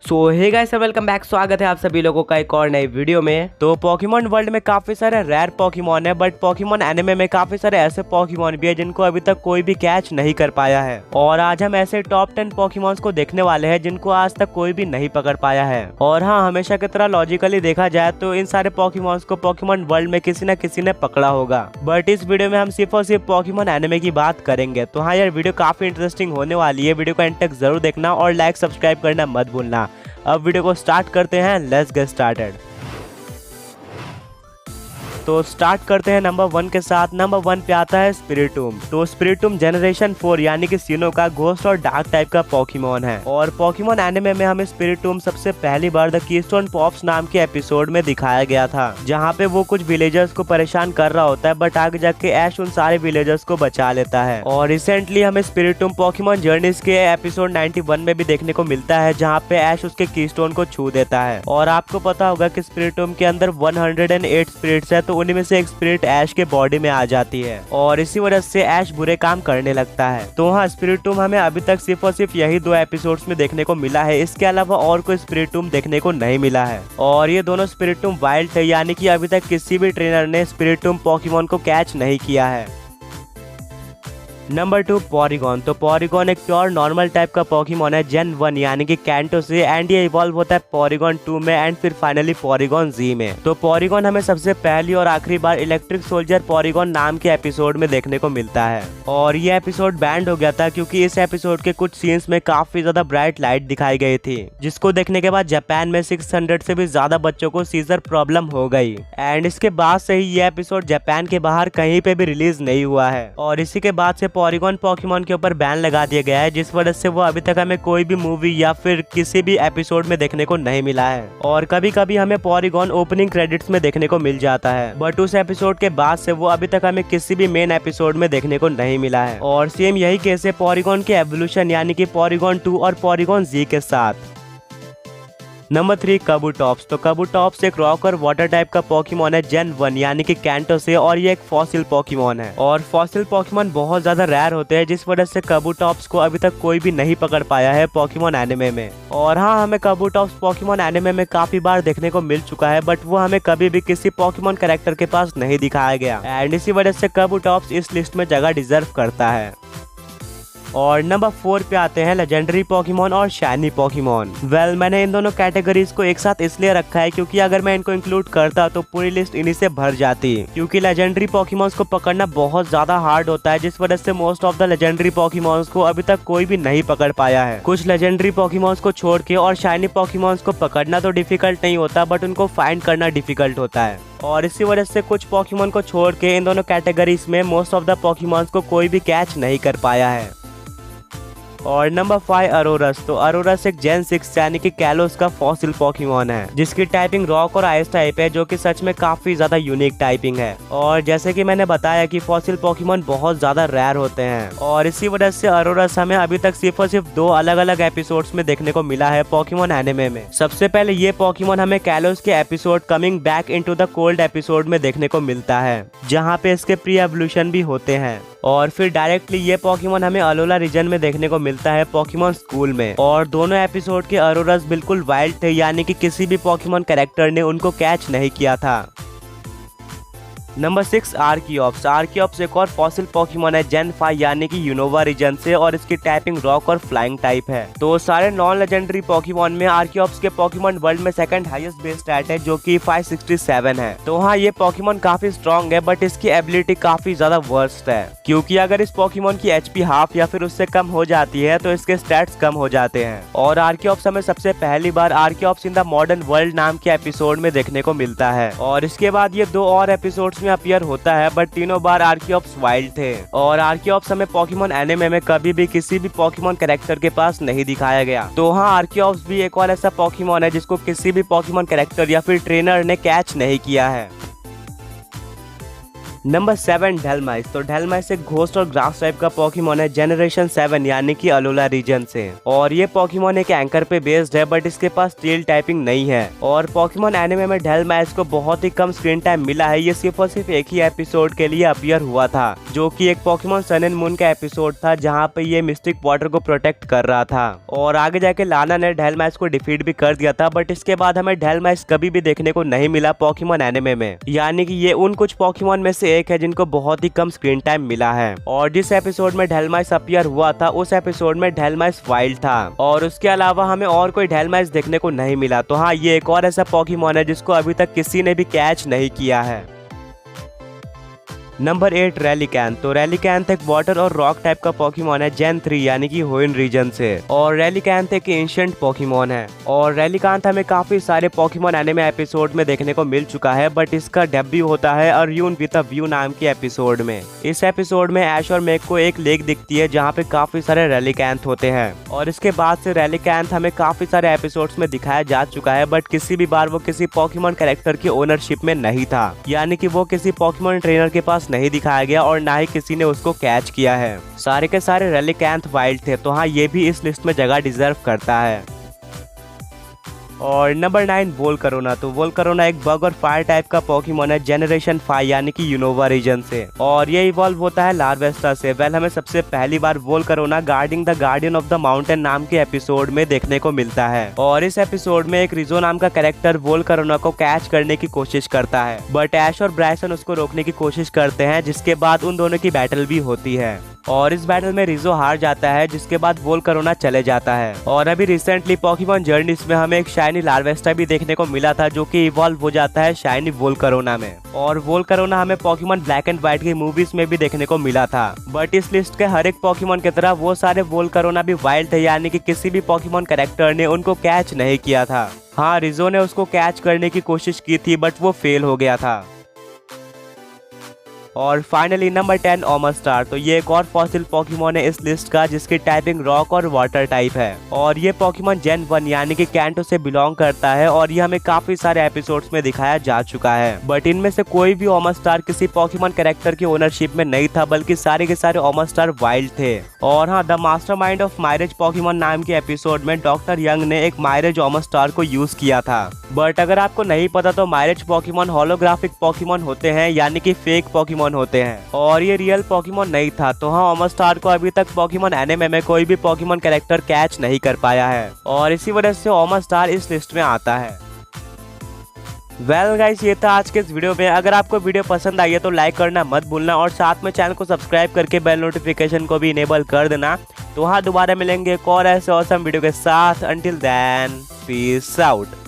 सो hey guys welcome back. स्वागत है आप सभी लोगों का एक और नई वीडियो में। तो पोकेमॉन वर्ल्ड में काफी सारे रेयर पोकेमॉन है, बट पोकेमॉन एनिमे में काफी सारे ऐसे पोकेमॉन भी है जिनको अभी तक कोई भी कैच नहीं कर पाया है। और आज हम ऐसे टॉप 10 पोकेमॉन्स को देखने वाले हैं जिनको आज तक कोई भी नहीं पकड़ पाया है। और हाँ, हमेशा की तरह लॉजिकली देखा जाए तो इन सारे पोकेमॉन्स को पोकेमॉन वर्ल्ड में किसी न किसी ने पकड़ा होगा, बट इस वीडियो में हम सिर्फ और सिर्फ पोकेमॉन एनिमे की बात करेंगे। तो हाँ यार, वीडियो काफी इंटरेस्टिंग होने वाली है। वीडियो को एंड तक जरूर देखना और लाइक सब्सक्राइब करना मत भूलना। अब वीडियो को स्टार्ट करते हैं। Let's get started. तो स्टार्ट करते हैं नंबर 1 के साथ। नंबर 1 पे आता है स्पिरिटूम। तो स्पिरिटूम जनरेशन 4 यानी कि सीनो का घोस्ट और डार्क टाइप का पोकेमॉन है। और पोकेमॉन एनिमे में हमें स्पिरिटूम सबसे पहली बार द कीस्टोन पॉप्स नाम के एपिसोड में दिखाया गया था, जहाँ पे वो कुछ विलेजर्स को परेशान कर रहा होता है, बट आगे जाके ऐश उन सारे विलेजर्स को बचा लेता है। और रिसेंटली हमें स्पिरिटूम पोकेमॉन जर्नीज के एपिसोड 91 में भी देखने को मिलता है, जहाँ पे ऐश उसके कीस्टोन को छू देता है। और आपको पता होगा कि स्पिरिटूम के अंदर 108 स्पिरिट्स है, तो उन्हीं में से एक स्पिरिट ऐश के बॉडी में आ जाती है और इसी वजह से ऐश बुरे काम करने लगता है। तो हाँ, स्पिरिटूम हमें अभी तक सिर्फ और सिर्फ यही 2 एपिसोड्स में देखने को मिला है। इसके अलावा और कोई स्पिरिटूम देखने को नहीं मिला है। और ये दोनों स्पिरिटूम वाइल्ड है, यानी कि अभी तक किसी भी ट्रेनर ने स्पिरिटूम पोकेमॉन को कैच नहीं किया है। नंबर 2 पोरीगॉन। तो पोरीगॉन एक प्योर नॉर्मल टाइप का पोकेमॉन है जेन 1 यानी कि कैंटो से, एंड ये इवॉल्व होता है पोरीगॉन 2 में एंड फिर फाइनली पोरीगॉन जी में। तो पोरीगॉन हमें सबसे पहली और आखिरी बार इलेक्ट्रिक सोल्जर पोरीगॉन नाम के एपिसोड में देखने को मिलता है। और ये एपिसोड बैंड हो गया था क्योंकि इस एपिसोड के कुछ सीन्स में काफी ज्यादा ब्राइट लाइट दिखाई गई थी, जिसको देखने के बाद जापान में 600 से भी ज्यादा बच्चों को सीजर प्रॉब्लम हो गई। एंड इसके बाद से ही ये एपिसोड जापान के बाहर कहीं पे भी रिलीज नहीं हुआ है। और इसी के बाद से पोरीगॉन पोकेमॉन के ऊपर बैन लगा दिया गया है, जिस वजह से वो अभी तक हमें कोई भी मूवी या फिर किसी भी एपिसोड में देखने को नहीं मिला है। और कभी कभी हमें पोरीगॉन ओपनिंग क्रेडिट्स में देखने को मिल जाता है, बट उस एपिसोड के बाद से वो अभी तक हमें किसी भी मेन एपिसोड में देखने को नहीं मिला है। और सेम यही केस है पोरीगॉन के एवोल्यूशन यानी कि पोरीगॉन 2 और पोरीगॉन जी के साथ। नंबर 3 काबूटॉप्स। तो काबूटॉप्स एक रॉक और वाटर टाइप का पोकेमॉन है जेन 1 यानी कि कैंटो से, और ये एक फॉसिल पोकेमॉन है। और फॉसिल पोकेमॉन बहुत ज्यादा रेयर होते हैं, जिस वजह से काबूटॉप्स को अभी तक कोई भी नहीं पकड़ पाया है पोकेमॉन एनिमे में। और हाँ, हमें काबूटॉप्स पोकेमॉन एनिमे में काफी बार देखने को मिल चुका है, बट वो हमें कभी भी किसी पोकेमॉन कैरेक्टर के पास नहीं दिखाया गया, एंड इसी वजह से काबूटॉप्स इस लिस्ट में जगह डिजर्व करता है। और नंबर 4 पे आते हैं लेजेंडरी पोकेमॉन और शाइनी पोकेमॉन। मैंने इन दोनों कैटेगरीज को एक साथ इसलिए रखा है क्योंकि अगर मैं इनको इंक्लूड करता तो पूरी लिस्ट इन्हीं से भर जाती, क्योंकि लेजेंडरी पोकेमॉन्स को पकड़ना बहुत ज्यादा हार्ड होता है, जिस वजह से most of the legendary Pokémons को अभी तक कोई भी नहीं पकड़ पाया है। कुछ लेजेंडरी पोकेमॉन्स को छोड़ के और शाइनी पोकेमॉन्स को पकड़ना तो डिफिकल्ट नहीं होता, बट उनको फाइंड करना डिफिकल्ट होता है। और इसी वजह से कुछ पोकेमॉन को छोड़ के इन दोनों कैटेगरीज में मोस्ट ऑफ द पोकेमॉन्स को कोई भी कैच नहीं कर पाया है। और नंबर 5 अरोरस। तो अरोरस एक जेन 6 यानी कि कैलोस का फॉसिल पोकेमॉन है, जिसकी टाइपिंग रॉक और आइस टाइप है, जो कि सच में काफी ज्यादा यूनिक टाइपिंग है। और जैसे कि मैंने बताया कि फॉसिल पोकेमॉन बहुत ज्यादा रेयर होते हैं, और इसी वजह से अरोरस हमें अभी तक सिर्फ और सिर्फ 2 अलग अलग एपिसोड्स में देखने को मिला है पोकेमॉन एनिमे में। सबसे पहले ये पोकेमॉन हमें कैलोस के episode coming back into the cold episode में देखने को मिलता है, जहाँ पे इसके प्री एवोल्यूशन भी होते हैं। और फिर डायरेक्टली ये पोकेमॉन हमें अलोला रीजन में देखने को मिलता है पोकेमॉन स्कूल में। और दोनों एपिसोड के अरोरस बिल्कुल वाइल्ड थे, यानी कि किसी भी पोकेमॉन कैरेक्टर ने उनको कैच नहीं किया था। नंबर 6 आर्कियोप्स। आर्कियोप्स एक और फॉसिल पोकेमॉन है जेन 5 यानी कि यूनोवा रीजन से, और इसकी टाइपिंग रॉक और फ्लाइंग टाइप है। तो सारे नॉन लेजेंडरी पोकेमॉन में आर्कियोप्स के पोकेमॉन वर्ल्ड में सेकंड हाईएस्ट बेस स्टैट है, जो कि 567 है। तो हाँ, ये पोकेमॉन काफी स्ट्रॉन्ग है, बट इसकी एबिलिटी काफी ज्यादा वर्स्ट है, क्योंकि अगर इस पोकेमॉन की एचपी हाफ या फिर उससे कम हो जाती है तो इसके स्टैट्स कम हो जाते हैं। और आर्कियोप्स हमें सबसे पहली बार Archeops in the modern world नाम के एपिसोड में देखने को मिलता है, और इसके बाद ये 2 और एपिसोड्स में अपीयर होता है, बट तीनों बार आर्कियोप्स वाइल्ड थे। और आर्कियोप्स हमें पोकेमॉन एनिमे में कभी भी किसी भी पोकेमॉन कैरेक्टर के पास नहीं दिखाया गया। तो हाँ, आर्कियोप्स भी एक और ऐसा पोकेमॉन है जिसको किसी भी पोकेमॉन कैरेक्टर या फिर ट्रेनर ने कैच नहीं किया है। नंबर 7 डेलमाइस। तो डेलमाइस एक घोस्ट और ग्रास टाइप का पॉकीमॉन है जनरेशन 7 यानी कि अलोला रीजन से। और ये पॉकीमॉन एक एंकर पे बेस्ड है बट इसके पास टेल टाइपिंग नहीं है। और पॉकीमॉन एनिमे में डेलमाइस को बहुत ही कम स्क्रीन टाइम मिला है। ये सिर्फ और सिर्फ एक ही एपिसोड के लिए अपीयर हुआ था जो कि एक पॉकीमॉन सन एंड मून का एपिसोड था जहाँ पे ये मिस्टिक वाटर को प्रोटेक्ट कर रहा था। और आगे जाके लाना ने डेलमाइस को डिफीट भी कर दिया था बट इसके बाद हमें डेलमाइस कभी भी देखने को नहीं मिला पॉकीमॉन एनिमे में। यानी कि ये उन कुछ पॉकीमॉन में से एक है जिनको बहुत ही कम स्क्रीन टाइम मिला है। और जिस एपिसोड में डेलमाइस अपीयर हुआ था उस एपिसोड में डेलमाइस वाइल्ड था और उसके अलावा हमें और कोई डेलमाइस देखने को नहीं मिला। तो हाँ, ये एक और ऐसा पॉकीमॉन है जिसको अभी तक किसी ने भी कैच नहीं किया है। नंबर 8 रेलिकैंथ। तो रेलिकैंथ एक वाटर और रॉक टाइप का पॉकीमॉन है जेन 3 यानी कि होइन रीजन से। और रेलिकैंथ एक एंशिएंट पॉकीमॉन है और रेलिकैंथ हमें काफी सारे पॉकीमॉन एनिमे एपिसोड में देखने को मिल चुका है बट इसका डेब्यू होता है अर्जुन विद अ व्यू नाम के एपिसोड में। इस एपिसोड में ऐश और मेक को एक लेक दिखती है जहाँ पे काफी सारे रेलिकैंथ होते हैं और इसके बाद से रेलिकैंथ हमें काफी सारे एपिसोड्स में दिखाया जा चुका है बट किसी भी बार वो किसी पॉकीमॉन कैरेक्टर की ओनरशिप में नहीं था। यानी कि वो किसी पॉकीमॉन ट्रेनर के पास नहीं दिखाया गया और ना ही किसी ने उसको कैच किया है। सारे के सारे रेलिकैंथ वाइल्ड थे। तो हाँ, ये भी इस लिस्ट में जगह डिजर्व करता है। और नंबर 9 वोल्करोना। तो वोल्करोना एक बग और फायर टाइप का पॉकीमॉन है जनरेशन 5 यानी कि यूनोवा रीजन से। और ये इवॉल्व होता है लार्वेस्टा से। वेल, हमें सबसे पहली बार Volcarona guarding the guardian of the mountain नाम के एपिसोड में देखने को मिलता है। और इस एपिसोड में एक रिजो नाम का कैरेक्टर वोल्करोना को कैच करने की कोशिश करता है बट ऐश और ब्राइसन उसको रोकने की कोशिश करते हैं जिसके बाद उन दोनों की बैटल भी होती है। और इस बैटल में रिजो हार जाता है जिसके बाद वोल्करोना चले जाता है। और अभी रिसेंटली पॉकीमॉन जर्नीज में हमें एक शाइनी लार्वेस्टा भी देखने को मिला था जो कि इवॉल्व हो जाता है शाइनी वोल्करोना में। और वोल्करोना हमें पॉकीमॉन ब्लैक एंड व्हाइट की मूवीज में भी देखने को मिला था बट इस लिस्ट के हर एक पॉकीमॉन की तरह वो सारे वोल्करोना भी वाइल्ड थे यानी कि किसी भी पॉकीमॉन कैरेक्टर ने उनको कैच नहीं किया था। हाँ, रिजो ने उसको कैच करने की कोशिश की थी बट वो फेल हो गया था। और फाइनली नंबर 10 ओमस्टार। तो ये एक और फॉसिल पॉकीमॉन है इस लिस्ट का जिसकी टाइपिंग रॉक और वाटर टाइप है। और ये पॉकीमॉन जेन 1 यानी कि कैंटो से बिलोंग करता है और ये हमें काफी सारे एपिसोड्स में दिखाया जा चुका है बट इनमें से कोई भी ओमस्टार किसी पॉकीमॉन कैरेक्टर की ओनरशिप में नहीं था बल्कि सारे के सारे ओमस्टार वाइल्ड थे। और हाँ, द मास्टरमाइंड ऑफ माइरेज पॉकीमॉन नाम के एपिसोड में डॉक्टर यंग ने एक माइरेज ओमस्टार को यूज किया था। बट अगर आपको नहीं पता तो माइरेज पॉकीमॉन होलोग्राफिक पॉकीमॉन होते हैं यानी कि फेक पॉकीमॉन होते हैं और ये रियल पॉकीमॉन नहीं था। तो हाँ, ओमस्टार को अभी तक पॉकीमॉन एनिमे में कोई भी पॉकीमॉन कैरेक्टर कैच नहीं कर पाया है और इसी वजह से ओमस्टार इस लिस्ट में आता है। वेल गाइस, ये था आज के इस वीडियो में। अगर आपको वीडियो पसंद आई है तो लाइक करना मत भूलना और साथ में चैनल को सब्सक्राइब करके बेल नोटिफिकेशन को भी इनेबल कर देना। तो हाँ, दोबारा मिलेंगे एक और ऐसे ऑसम वीडियो के साथ। Until then, peace out.